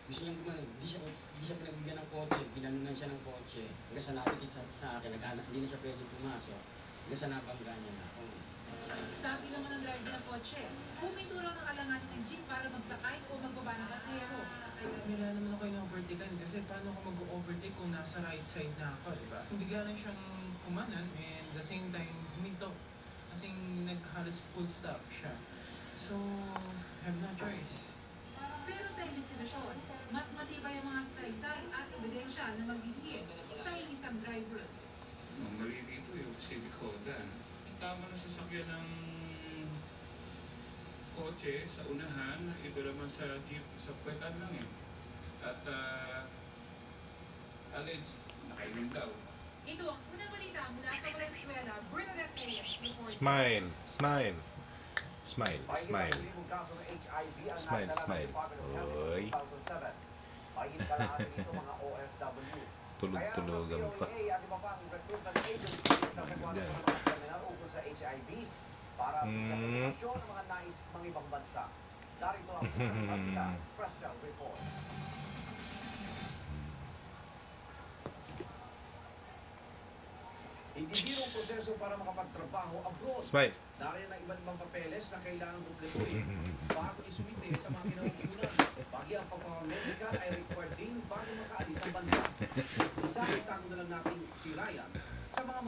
Gusto niyang gumano, hindi siya pinagbigyan ng kotse, binanunan siya ng kotse. Hanggang sa nakikit sa akin, hindi na siya pwede pumasok. Hanggang sa nabangga niya na ako. Sabi naman ng driver ng kotse, huminto raw ng alanganin ng jeep para magsakay o magbaba ng pasahero. Wala naman ako yung overtaken kasi paano ako mag-overtake kung nasa right side na ako, di ba? Bigla lang siyang kumanan and the same time huminto. Kasing naghalos full stop siya. So, have no choice. Pero sa investigasyon, mas matibay ang mga salaysay at ebidensya na magbibigay sa isang driver. Ang mali dito yung civic Honda. Tama na sasakyan ng kotse sa unahan, ito naman sa jeep, sa kwetan lang eh. At alleged, nakainom daw. Ito ang unang balita mula sa Valenzuela, Bernadette Reyes reporting. Smile, smile. Smile, smile. Smile, smile. Oy. Tulog-tulogan pa. Para informasyon ng mga nais mga ibang bansa. Darito ang special report. Hindi birong proseso para makapagtrabaho abroad. Smile. Dahil ang iba't ibang papeles na kailangan kumpletuhin bago isumite sa mga kinaukulan. Pagi ang pagpapamedical ay required din bago makaalis ng bansa. Isa, itago na lang natin si Ryan sa mga